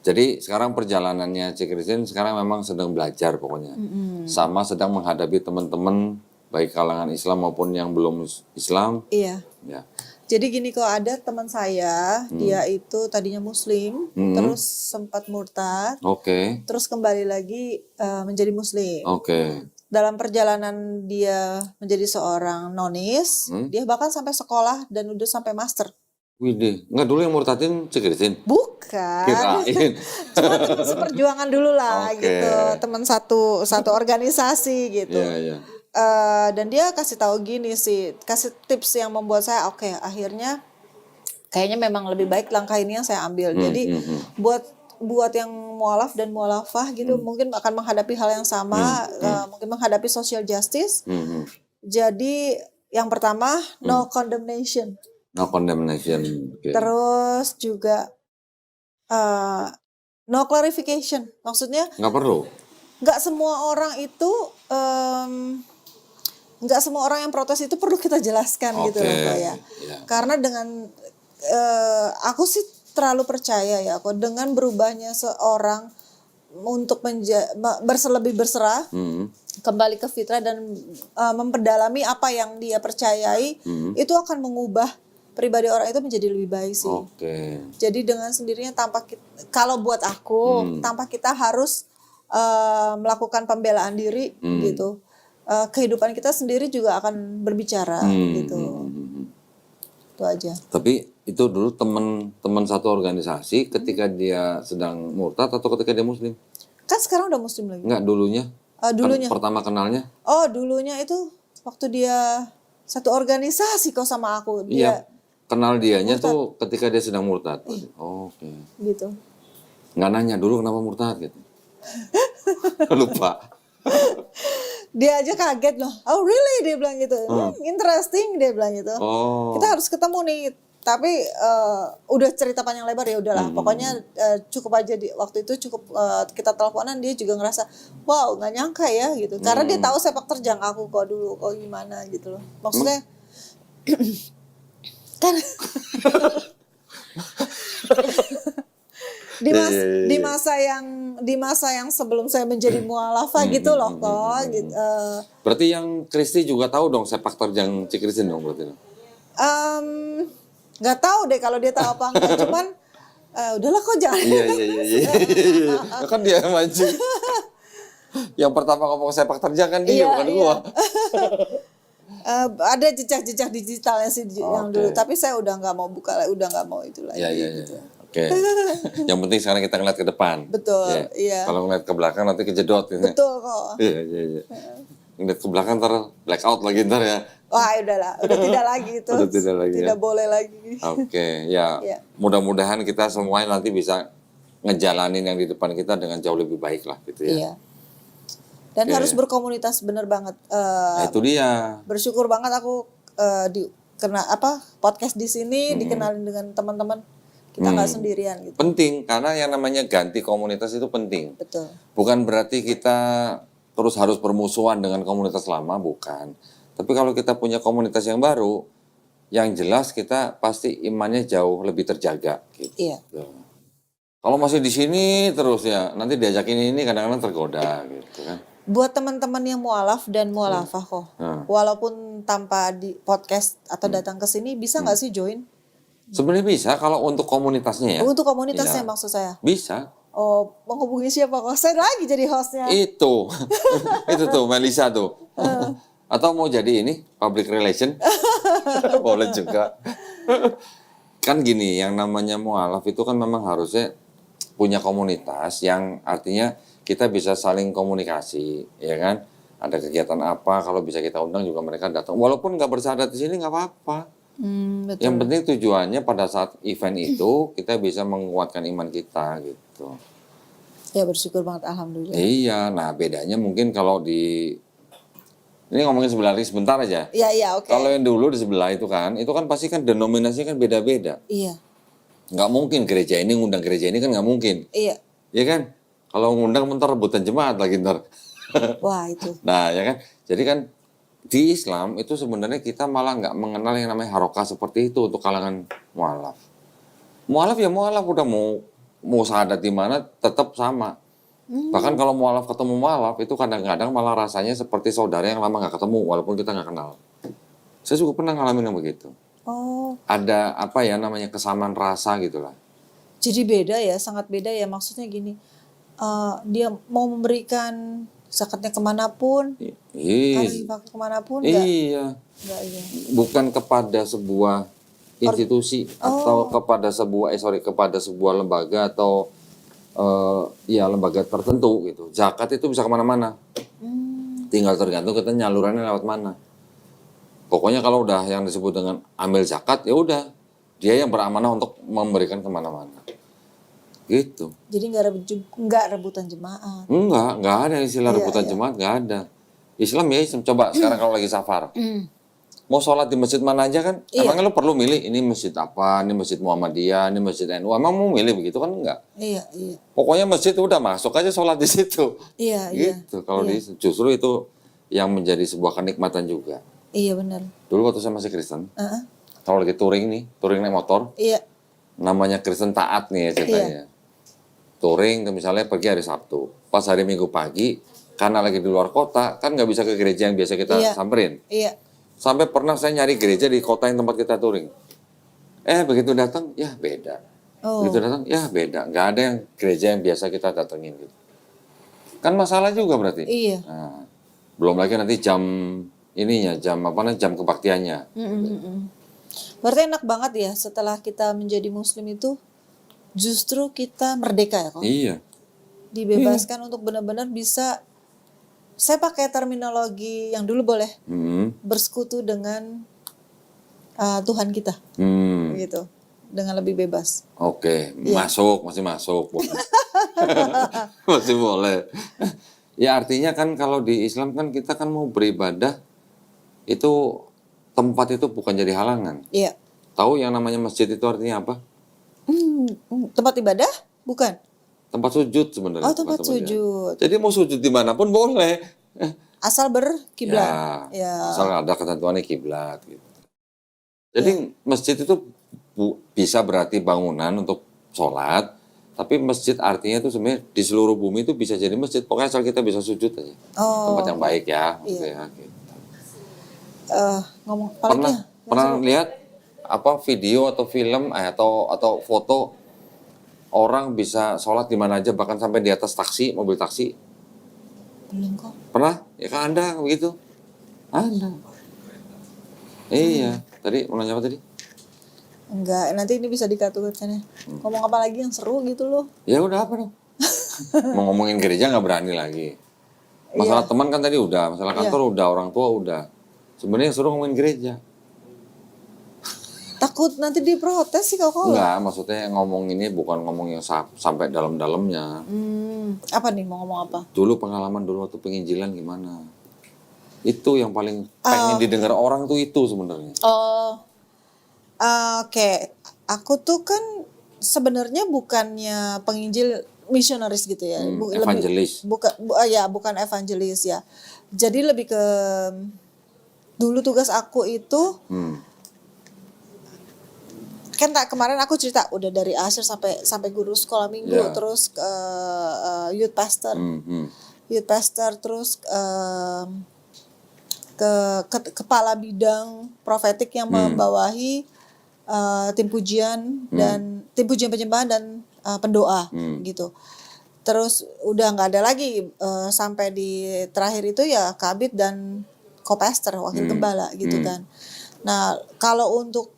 Jadi sekarang perjalanannya Cik Christine sekarang memang sedang belajar pokoknya. Sama sedang menghadapi teman-teman baik kalangan Islam maupun yang belum Islam. Iya. Ya. Jadi gini, kok ada teman saya, dia itu tadinya Muslim, terus sempat murtad, terus kembali lagi menjadi Muslim. Dalam perjalanan dia menjadi seorang nonis, dia bahkan sampai sekolah dan udah sampai master. Widih, nggak dulu yang murtadin Cik Christine? Bukan. Kirain. Cuma teman seperjuangan dulu lah gitu, teman satu organisasi gitu. Iya. Dan dia kasih tahu gini sih, kasih tips yang membuat saya oke, akhirnya kayaknya memang lebih baik langkah ini yang saya ambil. Jadi buat yang mualaf dan mualafah gitu mungkin akan menghadapi hal yang sama, mungkin menghadapi social justice. Jadi yang pertama no condemnation. No condemnation. Terus juga no clarification. Maksudnya nggak perlu. Nggak semua orang itu nggak semua orang yang protes itu perlu kita jelaskan gitu loh Pak ya. Karena dengan aku sih terlalu percaya ya kok dengan berubahnya seorang untuk lebih berserah, kembali ke fitrah dan memperdalami apa yang dia percayai, itu akan mengubah pribadi orang itu menjadi lebih baik sih. Jadi dengan sendirinya kalau buat aku tanpa kita harus melakukan pembelaan diri gitu, kehidupan kita sendiri juga akan berbicara gitu. Itu aja. Tapi itu dulu teman satu organisasi ketika dia sedang murtad atau ketika dia Muslim? Kan sekarang udah Muslim lagi. Enggak, dulunya. Dulunya. Pertama kenalnya? Oh, dulunya itu waktu dia satu organisasi kok sama aku. Dia kenal dianya murtad. Tuh ketika dia sedang murtad. Gitu. Nggak nanya dulu kenapa murtad gitu. Lupa. Dia aja kaget loh. Oh really, dia bilang gitu. Interesting, dia bilang gitu. Kita harus ketemu nih. Tapi udah cerita panjang lebar ya udahlah. Pokoknya cukup aja waktu itu cukup kita teleponan, dia juga ngerasa wow nggak nyangka ya gitu. Karena dia tahu sepak terjang aku kok dulu kok gimana gitu loh. Maksudnya kan di masa yang sebelum saya menjadi mualafah gitu loh kok gitu. Berarti yang Kristi juga tahu dong sepak terjang Cik Christine dong berarti. Nggak tahu deh kalau dia tahu apa enggak, cuman udahlah kok jangan. Iya. Kan dia yang mancing. Yang pertama ngomong sepak terjang kan dia bukan gua. Ada jejak-jejak digitalnya sih yang dulu, tapi saya udah nggak mau buka lagi, udah nggak mau itu lagi. Iya. Yang penting sekarang kita ngeliat ke depan. Betul. Iya. Kalau ngeliat ke belakang nanti kejedot. Betul kok. Iya. Ngeliat ke belakang ntar blackout lagi ntar ya. Wah udahlah, udah tidak lagi itu. Tidak boleh lagi. Ya. Mudah-mudahan kita semuanya nanti bisa ngejalanin yang di depan kita dengan jauh lebih baik lah gitu ya. Iya. Dan harus berkomunitas, bener banget. Itu dia. Bersyukur banget aku podcast di sini dikenalin dengan teman-teman. Kita nggak sendirian gitu. Penting karena yang namanya ganti komunitas itu penting. Betul. Bukan berarti kita terus harus bermusuhan dengan komunitas lama, bukan. Tapi kalau kita punya komunitas yang baru, yang jelas kita pasti imannya jauh lebih terjaga gitu. Iya. Kalau masih di sini terus ya, nanti diajakin ini kadang-kadang tergoda gitu kan. Buat teman-teman yang mualaf dan mualafah kok, walaupun tanpa di podcast atau datang ke sini, bisa nggak sih join? Sebenarnya bisa kalau untuk komunitasnya ya. Untuk komunitasnya maksud saya. Bisa. Oh, menghubungi siapa kok? Saya lagi jadi hostnya. Itu tuh Melisa tuh. Atau mau jadi ini public relation? Boleh juga. Kan gini, yang namanya mualaf itu kan memang harusnya punya komunitas yang artinya kita bisa saling komunikasi, ya kan? Ada kegiatan apa, kalau bisa kita undang juga mereka datang. Walaupun nggak bersyarat di sini nggak apa-apa. Betul. Yang penting tujuannya pada saat event itu kita bisa menguatkan iman kita gitu. Ya bersyukur banget, alhamdulillah. Iya, nah bedanya mungkin kalau ini ngomongin sebelah lagi sebentar aja. Iya, oke. Kalau yang dulu di sebelah itu kan pasti kan denominasinya kan beda-beda. Iya. Nggak mungkin gereja ini ngundang gereja ini kan nggak mungkin. Iya. Iya kan? Kalau ngundang bentar rebutan jemaat lagi ntar. Wah itu. Nah ya kan, jadi kan di Islam itu sebenarnya kita malah nggak mengenal yang namanya harokah seperti itu untuk kalangan mualaf. Mualaf ya mualaf, udah mau mau syahadat di mana tetap sama. Bahkan kalau mualaf ketemu mualaf itu kadang-kadang malah rasanya seperti saudara yang lama nggak ketemu walaupun kita nggak kenal. Saya juga pernah ngalamin yang begitu. Oh, Ada apa ya namanya kesamaan rasa gitulah. jadi beda ya, sangat beda ya. Maksudnya gini, dia mau memberikan zakatnya kemanapun, Iya, dipakai kemanapun, enggak, iya. iya. Bukan kepada sebuah institusi atau kepada sebuah lembaga atau ya lembaga tertentu gitu. Zakat itu bisa kemana-mana. Tinggal tergantung kita nyalurannya lewat mana. Pokoknya kalau udah yang disebut dengan ambil zakat ya udah dia yang beramanah untuk memberikan kemana-mana. Gitu. Jadi nggak rebutan jemaat. Enggak ada istilah Iya, rebutan jemaat, enggak ada. Islam ya Islam. Coba sekarang kalau lagi safar. Mau sholat di masjid mana aja kan? Emangnya lo perlu milih ini masjid apa, ini masjid Muhammadiyah, ini masjid NU. Emang mau milih begitu kan enggak? Iya. Pokoknya masjid udah masuk aja sholat di situ. Iya. Gitu. Kalau justru itu yang menjadi sebuah kenikmatan juga. Iya benar. Dulu waktu saya masih Kristen, kalau lagi touring naik motor, Iya. namanya Kristen taat nih ya ceritanya. Touring misalnya pergi hari Sabtu, pas hari Minggu pagi, karena lagi di luar kota, kan nggak bisa ke gereja yang biasa kita samperin. Iya. Sampai pernah saya nyari gereja di kota yang tempat kita touring. Begitu datang, ya beda. Begitu datang, ya beda. Nggak ada yang gereja yang biasa kita datengin gitu. Kan masalah juga berarti. Iya. Nah, belum lagi nanti jam kebaktiannya. Berarti enak banget ya setelah kita menjadi muslim itu justru kita merdeka ya kok. Iya. Dibebaskan untuk benar-benar bisa, saya pakai terminologi yang dulu boleh, bersekutu dengan Tuhan kita. Gitu. Dengan lebih bebas. Oke, masih masuk. Masih boleh. Ya artinya kan kalau di Islam kan kita kan mau beribadah itu tempat itu bukan jadi halangan. Iya. Tahu yang namanya masjid itu artinya apa? Tempat ibadah? Bukan. Tempat sujud sebenarnya. Oh, tempat sujud. Jadi mau sujud dimanapun boleh. Asal berkiblat. Ya. Asal ada ketentuannya kiblat gitu. Jadi masjid itu bisa berarti bangunan untuk sholat, tapi masjid artinya itu sebenarnya di seluruh bumi itu bisa jadi masjid. Pokoknya asal kita bisa sujud aja. Tempat yang baik ya. Iya. Gitu. Ngomong apalagi Pernah lihat apa video atau film atau foto orang bisa sholat di mana aja bahkan sampai di atas mobil taksi? Belum kok. Pernah? Ya kan Anda begitu? Anda. Iya. Tadi mau nanya apa tadi? Enggak, nanti ini bisa dikategorikan ya. Ngomong apa lagi yang seru gitu loh. Ya udah apa dong? Mau ngomongin gereja nggak berani lagi. Masalah teman kan tadi udah, masalah kantor udah, orang tua udah. Sebenarnya yang seru ngomongin gereja. Takut nanti diprotes sih kok. Enggak, maksudnya ngomong ini bukan ngomong yang sampai dalam-dalamnya. Apa nih, mau ngomong apa? Dulu pengalaman waktu penginjilan gimana? Itu yang paling pengen didengar orang tuh itu sebenarnya. Oke. Aku tuh kan sebenarnya bukannya penginjil misionaris gitu ya. Evangelis. Bukan evangelis ya. Jadi lebih ke dulu tugas aku itu kan kemarin aku cerita udah dari Asir sampai guru sekolah minggu, terus youth pastor, terus ke kepala bidang profetik yang membawahi tim pujian dan tim pujian penyembahan dan pendoa gitu. Terus udah nggak ada lagi sampai di terakhir itu ya kabid dan co-pastor, wakil gembala gitu kan. Nah, kalau untuk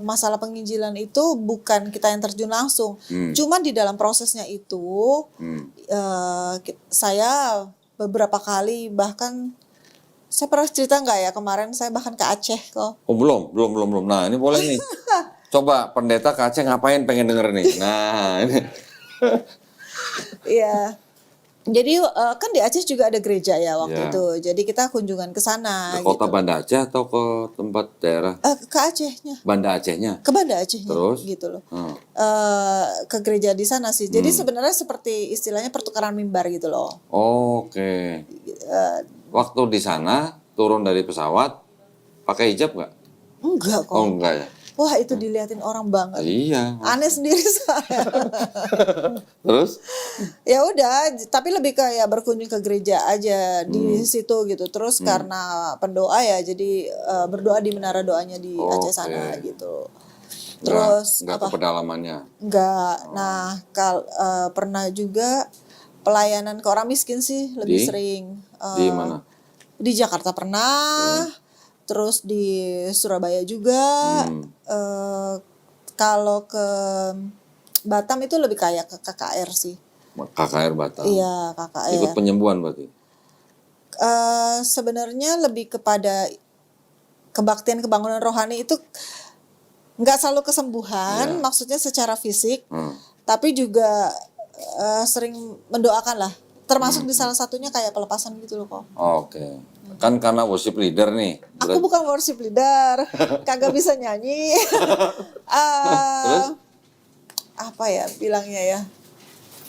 masalah penginjilan itu bukan kita yang terjun langsung. Cuman di dalam prosesnya itu saya beberapa kali, bahkan saya pernah cerita nggak ya kemarin saya bahkan ke Aceh kok. Oh belum. Nah ini boleh nih. Coba pendeta ke Aceh ngapain, pengen denger nih. Nah ini. Iya. Jadi kan di Aceh juga ada gereja ya waktu itu. Jadi kita kunjungan ke sana. Ke kota gitu. Banda Aceh atau ke tempat daerah? Ke Acehnya. Banda Acehnya? Ke Banda Acehnya. Terus? Gitu loh. Ke gereja di sana sih. Jadi sebenarnya seperti istilahnya pertukaran mimbar gitu loh. Oke. Waktu di sana turun dari pesawat pakai hijab nggak? Enggak kok. Oh enggak ya. wah itu diliatin orang banget. Iya. Aneh sendiri saya. Terus? Ya udah, tapi lebih kayak berkunjung ke gereja aja di situ gitu. Terus karena pendoa ya, jadi berdoa di menara doanya di Aceh sana gitu. Terus nggak ke pedalamannya. Enggak. Nah, pernah juga pelayanan ke orang miskin sih lebih sering. Di mana? Di Jakarta pernah. Terus di Surabaya juga. Kalau ke Batam itu lebih kayak ke KKR sih. KKR Batam. Iya, KKR. Ikut penyembuhan berarti? Sebenarnya lebih kepada kebaktian kebangunan rohani itu nggak selalu kesembuhan, maksudnya secara fisik, tapi juga sering mendoakan lah. Termasuk di salah satunya kayak pelepasan gitu loh kok. Oke. Kan karena worship leader nih. Aku bukan worship leader, kagak bisa nyanyi. Terus? Apa ya bilangnya ya?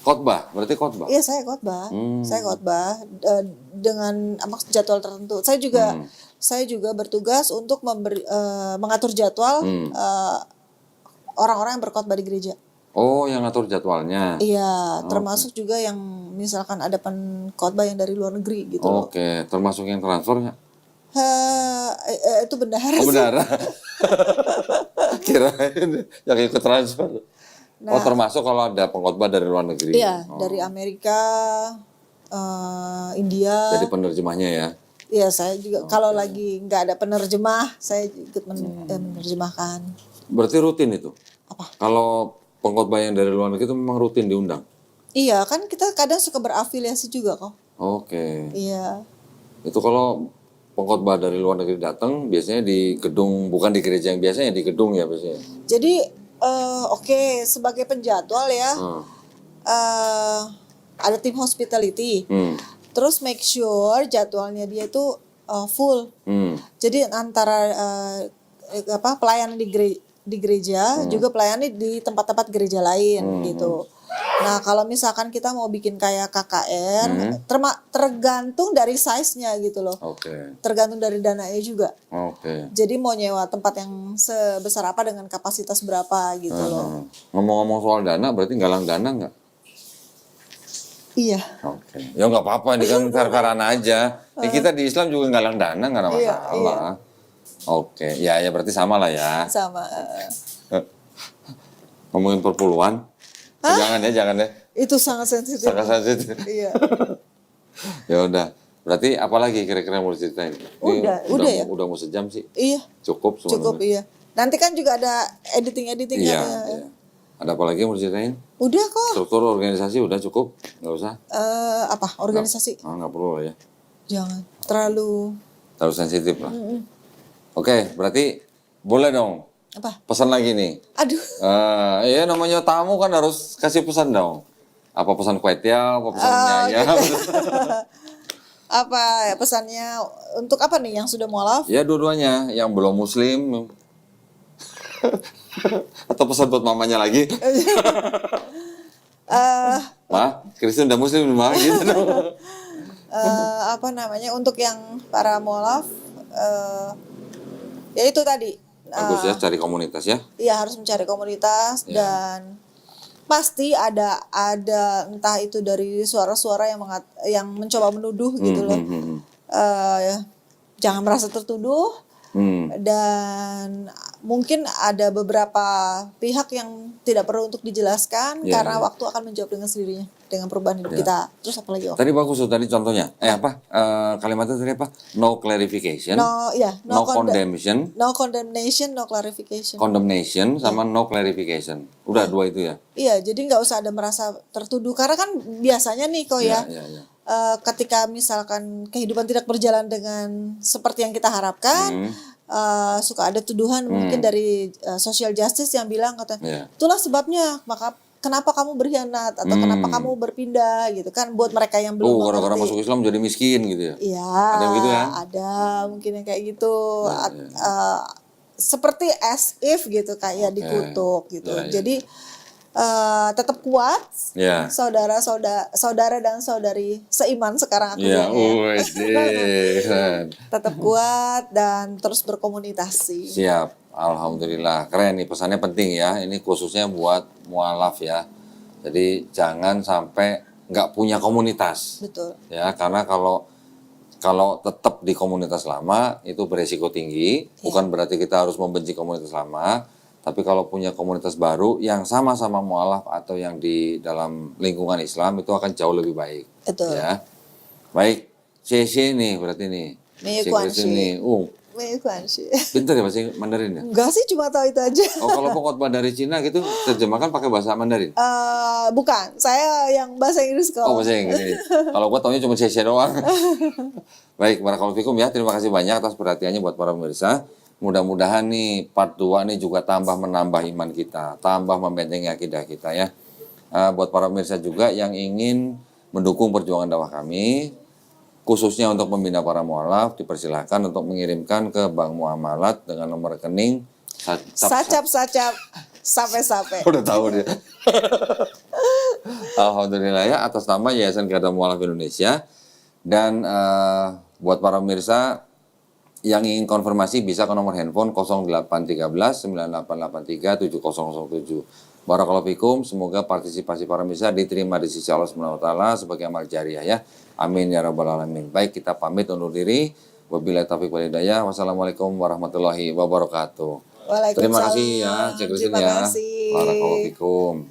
Khotbah, berarti khotbah. Iya saya khotbah, dengan jadwal tertentu. Saya juga bertugas untuk mengatur jadwal orang-orang yang berkhotbah di gereja. Oh, yang ngatur jadwalnya. Iya, termasuk juga yang misalkan ada khotbah yang dari luar negeri gitu loh. Oke, termasuk yang transfer nggak? Itu bendahara Oh, sih. bendahara. Kirain yang ikut transfer. Oh, termasuk kalau ada pengkhotbah dari luar negeri. Iya, dari Amerika, India. Jadi penerjemahnya ya. Iya, saya juga kalau lagi nggak ada penerjemah, saya ikut menerjemahkan. Berarti rutin itu? Apa? Kalau pengkhotbah yang dari luar negeri itu memang rutin diundang? Iya, kan kita kadang suka berafiliasi juga kok. Oke. Iya. Itu kalau pengkhotbah dari luar negeri datang, biasanya di gedung, bukan di gereja yang biasanya, di gedung ya biasanya. Jadi, sebagai penjadwal ya, ada tim hospitality. Terus make sure jadwalnya dia itu full. Jadi antara pelayanan di gereja juga pelayanan di tempat-tempat gereja lain gitu. Nah kalau misalkan kita mau bikin kayak KKR, tergantung dari size-nya gitu loh. Tergantung dari dananya juga. Jadi mau nyewa tempat yang sebesar apa dengan kapasitas berapa gitu loh. Ngomong-ngomong soal dana, berarti galang dana nggak? Iya. Ya nggak apa-apa, ini kan fair-fairan aja. Kita di Islam juga galang dana, nggak ada masalah. Ya berarti sama lah ya. Sama. Ngomongin perpuluhan? Jangan ya. Itu sangat sensitif. Iya. Ya udah. Berarti apa lagi kira-kira mau diceritain? Udah ya. Udah mau sejam sih. Iya. Cukup iya. Nanti kan juga ada editing-editingnya. Iya. Ada apa lagi yang mau diceritain? Udah kok. Struktur organisasi udah cukup? Nggak usah? Apa? Organisasi? Nggak perlu lah ya. Jangan. Terlalu sensitif lah. Oke, berarti boleh dong. Apa? Pesan lagi nih. Aduh. Iya namanya tamu kan harus kasih pesan dong. Apa pesan kue tiaw, apa pesan mie ayam? Apa ya pesannya untuk apa nih yang sudah mualaf? Ya dua-duanya, yang belum muslim. Atau pesan buat mamanya lagi. Ma, Kristen udah muslim mah gitu dong. Untuk yang para mualaf, ya itu tadi. Bagus ya, cari komunitas ya. Iya harus mencari komunitas dan pasti ada entah itu dari suara-suara yang mencoba menuduh gitu loh. Jangan merasa tertuduh. Dan mungkin ada beberapa pihak yang tidak perlu untuk dijelaskan karena waktu akan menjawab dengan sendirinya dengan perubahan hidup kita. Terus apa lagi? Tadi bagus tuh tadi contohnya. Kalimatnya tadi apa? No clarification. No condemnation. No condemnation, no clarification. Condemnation sama no clarification. Udah dua itu ya. Iya, jadi nggak usah ada merasa tertuduh karena kan biasanya nih kok ketika misalkan kehidupan tidak berjalan dengan seperti yang kita harapkan, suka ada tuduhan mungkin dari social justice yang bilang katanya, itulah sebabnya maka kenapa kamu berkhianat atau kenapa kamu berpindah gitu kan buat mereka yang belum mengerti. Gara-gara masuk Islam jadi miskin gitu ya? Iya, ada gitu ya? Ada mungkin yang kayak gitu. Seperti as if gitu kayak dikutuk gitu. Jadi tetap kuat, saudara dan saudari seiman sekarang aku bilangnya. Tetap kuat dan terus berkomunikasi. Siap. Alhamdulillah, keren nih, pesannya penting ya. Ini khususnya buat mualaf ya. Jadi jangan sampai nggak punya komunitas. Betul. Ya, karena kalau tetap di komunitas lama itu beresiko tinggi. Bukan berarti kita harus membenci komunitas lama, tapi kalau punya komunitas baru yang sama-sama mualaf atau yang di dalam lingkungan Islam itu akan jauh lebih baik. Betul. Ya, baik. CC nih berarti nih. Mei Si guan Kristen shi. nih, Mei guan shi. pinter ya bahasa Mandarin ya? Enggak sih, cuma tahu itu aja. Oh, kalau pengkhotbah dari Cina gitu terjemahkan pakai bahasa Mandarin? Bukan, saya yang bahasa Inggris kok. Oh, bahasa Inggris. Kalau gua taunya cuma CC doang. Baik, barakallahu fikum ya. Terima kasih banyak atas perhatiannya buat para pemirsa. Mudah-mudahan nih part 2 nih juga tambah menambah iman kita, tambah membentengi akidah kita ya. Buat para pemirsa juga yang ingin mendukung perjuangan dakwah kami, khususnya untuk membina para mualaf, dipersilahkan untuk mengirimkan ke Bank Muamalat dengan nomor rekening Sacap sampai. Udah tahu dia. Alhamdulillah ya, atas nama Yayasan Kadam Mualaf Indonesia. Dan buat para pemirsa yang ingin konfirmasi bisa ke nomor handphone 0813 9883 7007. Barakallahu fikum, semoga partisipasi para pemirsa diterima di sisi Allah Subhanahu wa taala sebagai amal jariah ya. Amin ya rabbal alamin. Baik, kita pamit undur diri. Wabillahi taufiq wal hidayah. Wassalamualaikum warahmatullahi wabarakatuh. Terima kasih ya, Cek Kristen ya. Terima kasih. Barakallahu fikum.